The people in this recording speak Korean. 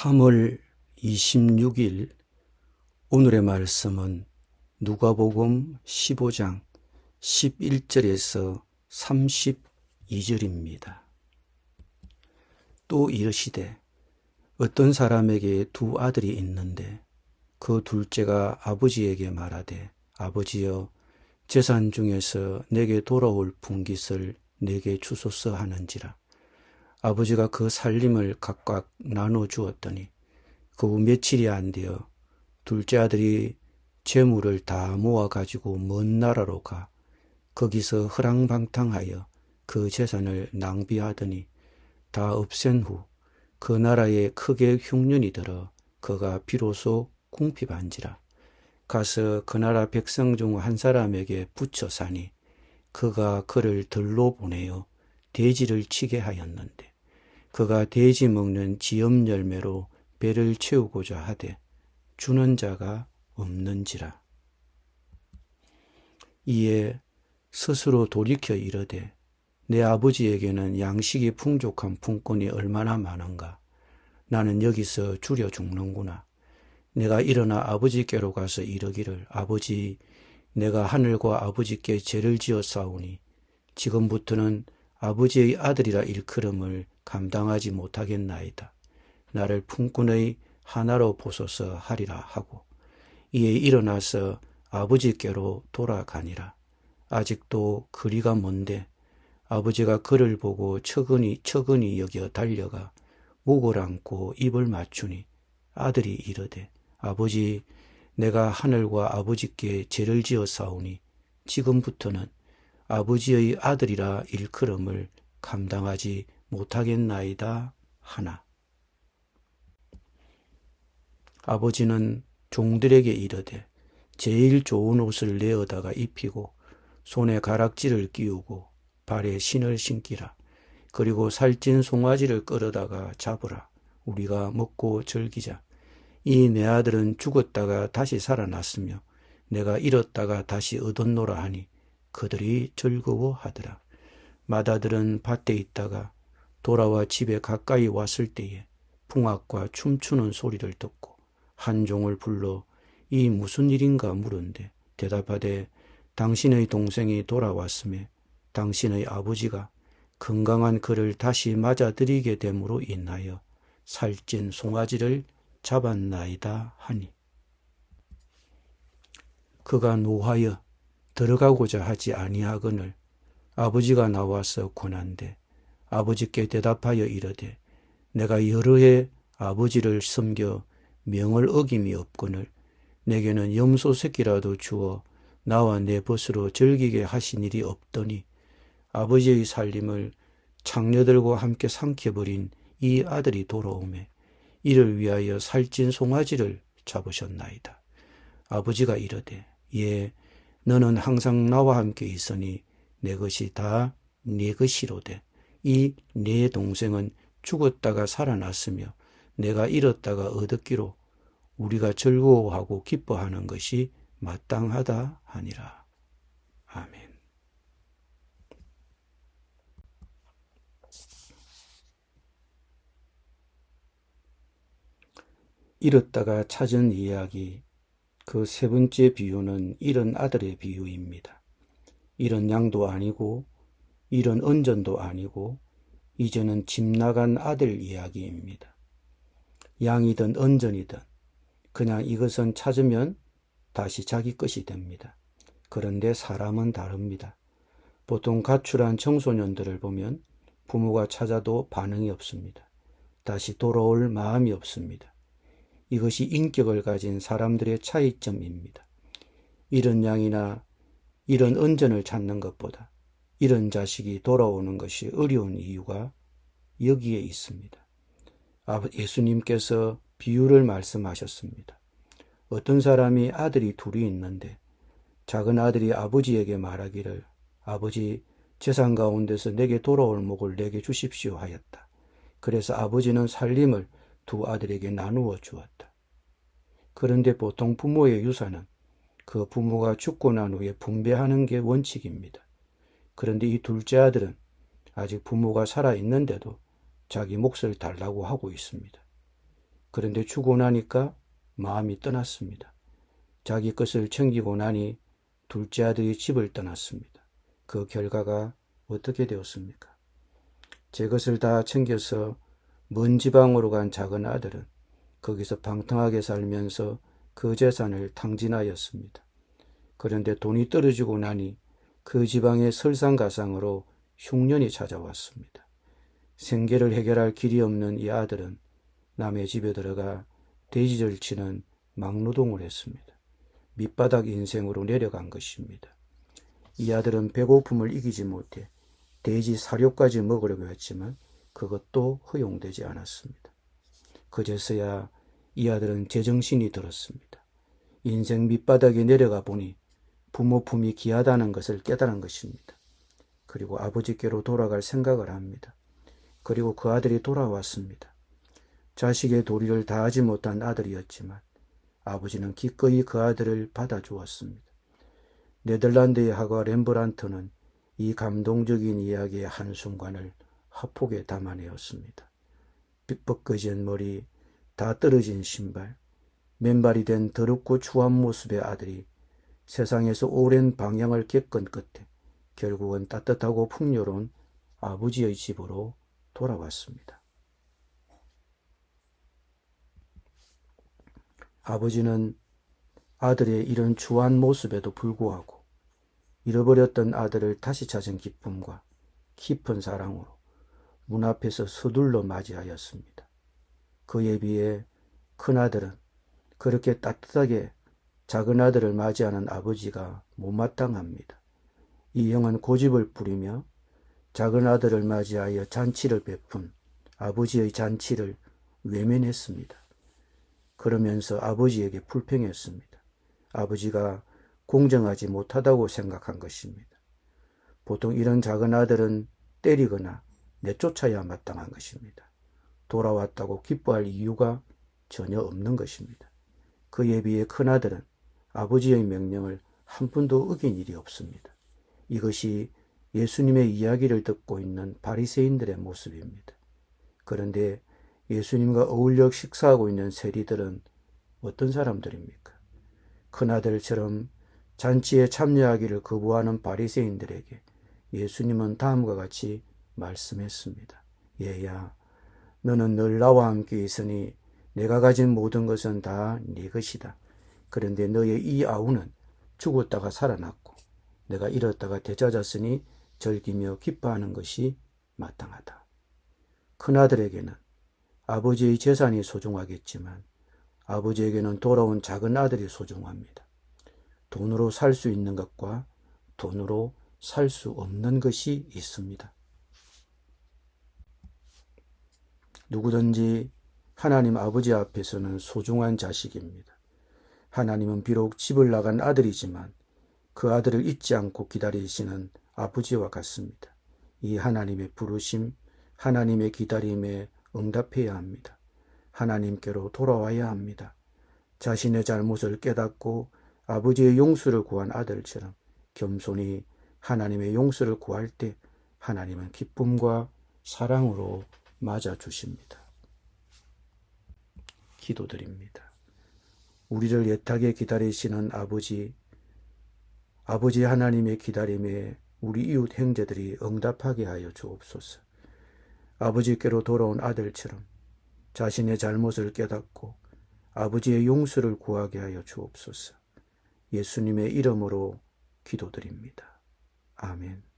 3월 26일 오늘의 말씀은 누가복음 15장 11절에서 32절입니다. 또 이르시되 어떤 사람에게 두 아들이 있는데 그 둘째가 아버지에게 말하되 아버지여 재산 중에서 내게 돌아올 분깃을 내게 주소서 하는지라. 아버지가 그 살림을 각각 나눠 주었더니 그 후 며칠이 안 되어 둘째 아들이 재물을 다 모아 가지고 먼 나라로 가 거기서 허랑방탕하여 그 재산을 낭비하더니 다 없앤 후 그 나라에 크게 흉년이 들어 그가 비로소 궁핍한지라. 가서 그 나라 백성 중 한 사람에게 붙여 사니 그가 그를 들로 보내어 돼지를 치게 하였는데 그가 돼지 먹는 지엄 열매로 배를 채우고자 하되 주는 자가 없는지라. 이에 스스로 돌이켜 이르되 내 아버지에게는 양식이 풍족한 품꾼이 얼마나 많은가. 나는 여기서 줄여 죽는구나. 내가 일어나 아버지께로 가서 이르기를 아버지 내가 하늘과 아버지께 죄를 지었사오니 지금부터는 아버지의 아들이라 일컬음을 감당하지 못하겠나이다. 나를 품꾼의 하나로 보소서 하리라 하고 이에 일어나서 아버지께로 돌아가니라. 아직도 거리가 먼데 아버지가 그를 보고 처근히 여겨 달려가 목을 안고 입을 맞추니 아들이 이르되 아버지 내가 하늘과 아버지께 죄를 지었사오니 지금부터는 아버지의 아들이라 일컬음을 감당하지 못하겠나이다 하나. 아버지는 종들에게 이르되 제일 좋은 옷을 내어다가 입히고 손에 가락지를 끼우고 발에 신을 신기라. 그리고 살찐 송아지를 끌어다가 잡으라. 우리가 먹고 즐기자. 이 내 아들은 죽었다가 다시 살아났으며 내가 잃었다가 다시 얻었노라 하니 그들이 즐거워하더라. 맏아들은 밭에 있다가 돌아와 집에 가까이 왔을 때에 풍악과 춤추는 소리를 듣고 한 종을 불러 이 무슨 일인가 물은데 대답하되 당신의 동생이 돌아왔음에 당신의 아버지가 건강한 그를 다시 맞아들이게 됨으로 인하여 살찐 송아지를 잡았나이다 하니 그가 노하여 들어가고자 하지 아니하거늘 아버지가 나와서 권한대 아버지께 대답하여 이르되 내가 여러 해 아버지를 섬겨 명을 어김이 없거늘 내게는 염소 새끼라도 주어 나와 내 벗으로 즐기게 하신 일이 없더니 아버지의 살림을 창녀들과 함께 삼켜버린 이 아들이 돌아오매 이를 위하여 살찐 송아지를 잡으셨나이다. 아버지가 이르되 예 너는 항상 나와 함께 있으니 내 것이 다 네 것이로되 이 네 동생은 죽었다가 살아났으며 내가 잃었다가 얻었기로 우리가 즐거워하고 기뻐하는 것이 마땅하다 하니라. 아멘. 잃었다가 찾은 이야기 그 세 번째 비유는 잃은 아들의 비유입니다. 잃은 양도 아니고 잃은 은전도 아니고 이제는 집 나간 아들 이야기입니다. 양이든 은전이든 그냥 이것은 찾으면 다시 자기 것이 됩니다. 그런데 사람은 다릅니다. 보통 가출한 청소년들을 보면 부모가 찾아도 반응이 없습니다. 다시 돌아올 마음이 없습니다. 이것이 인격을 가진 사람들의 차이점입니다. 잃은 양이나 잃은 은전을 찾는 것보다 잃은 자식이 돌아오는 것이 어려운 이유가 여기에 있습니다. 예수님께서 비유를 말씀하셨습니다. 어떤 사람이 아들이 둘이 있는데 작은 아들이 아버지에게 말하기를 아버지 재산 가운데서 내게 돌아올 목을 내게 주십시오 하였다. 그래서 아버지는 살림을 두 아들에게 나누어 주었다. 그런데 보통 부모의 유산은 그 부모가 죽고 난 후에 분배하는 게 원칙입니다. 그런데 이 둘째 아들은 아직 부모가 살아있는데도 자기 몫을 달라고 하고 있습니다. 그런데 주고 나니까 마음이 떠났습니다. 자기 것을 챙기고 나니 둘째 아들이 집을 떠났습니다. 그 결과가 어떻게 되었습니까? 제 것을 다 챙겨서 먼 지방으로 간 작은 아들은 거기서 방탕하게 살면서 그 재산을 탕진하였습니다. 그런데 돈이 떨어지고 나니 그 지방의 설상가상으로 흉년이 찾아왔습니다. 생계를 해결할 길이 없는 이 아들은 남의 집에 들어가 돼지를 치는 막노동을 했습니다. 밑바닥 인생으로 내려간 것입니다. 이 아들은 배고픔을 이기지 못해 돼지 사료까지 먹으려고 했지만 그것도 허용되지 않았습니다. 그제서야 이 아들은 제정신이 들었습니다. 인생 밑바닥에 내려가 보니 부모 품이 귀하다는 것을 깨달은 것입니다. 그리고 아버지께로 돌아갈 생각을 합니다. 그리고 그 아들이 돌아왔습니다. 자식의 도리를 다하지 못한 아들이었지만 아버지는 기꺼이 그 아들을 받아주었습니다. 네덜란드의 화가 렘브란트는 이 감동적인 이야기의 한순간을 화폭에 담아내었습니다. 삐걱거진 머리, 다 떨어진 신발, 맨발이 된 더럽고 추한 모습의 아들이 세상에서 오랜 방향을 겪은 끝에 결국은 따뜻하고 풍요로운 아버지의 집으로 돌아왔습니다. 아버지는 아들의 이런 추한 모습에도 불구하고 잃어버렸던 아들을 다시 찾은 기쁨과 깊은 사랑으로 문 앞에서 서둘러 맞이하였습니다. 그에 비해 큰아들은 그렇게 따뜻하게 작은 아들을 맞이하는 아버지가 못마땅합니다. 이 형은 고집을 부리며 작은 아들을 맞이하여 잔치를 베푼 아버지의 잔치를 외면했습니다. 그러면서 아버지에게 불평했습니다. 아버지가 공정하지 못하다고 생각한 것입니다. 보통 이런 작은 아들은 때리거나 내쫓아야 마땅한 것입니다. 돌아왔다고 기뻐할 이유가 전혀 없는 것입니다. 그에 비해 큰아들은 아버지의 명령을 한 번도 어긴 일이 없습니다. 이것이 예수님의 이야기를 듣고 있는 바리새인들의 모습입니다. 그런데 예수님과 어울려 식사하고 있는 세리들은 어떤 사람들입니까? 큰아들처럼 잔치에 참여하기를 거부하는 바리새인들에게 예수님은 다음과 같이 말씀했습니다. 얘야, 너는 늘 나와 함께 있으니 내가 가진 모든 것은 다 네 것이다. 그런데 너의 이 아우는 죽었다가 살아났고 내가 잃었다가 되찾았으니 즐기며 기뻐하는 것이 마땅하다. 큰아들에게는 아버지의 재산이 소중하겠지만 아버지에게는 돌아온 작은 아들이 소중합니다. 돈으로 살 수 있는 것과 돈으로 살 수 없는 것이 있습니다. 누구든지 하나님 아버지 앞에서는 소중한 자식입니다. 하나님은 비록 집을 나간 아들이지만 그 아들을 잊지 않고 기다리시는 아버지와 같습니다. 이 하나님의 부르심, 하나님의 기다림에 응답해야 합니다. 하나님께로 돌아와야 합니다. 자신의 잘못을 깨닫고 아버지의 용서를 구한 아들처럼 겸손히 하나님의 용서를 구할 때 하나님은 기쁨과 사랑으로 맞아주십니다. 기도드립니다. 우리를 애타게 기다리시는 아버지 하나님의 기다림에 우리 이웃 형제들이 응답하게 하여 주옵소서. 아버지께로 돌아온 아들처럼 자신의 잘못을 깨닫고 아버지의 용서를 구하게 하여 주옵소서. 예수님의 이름으로 기도드립니다. 아멘.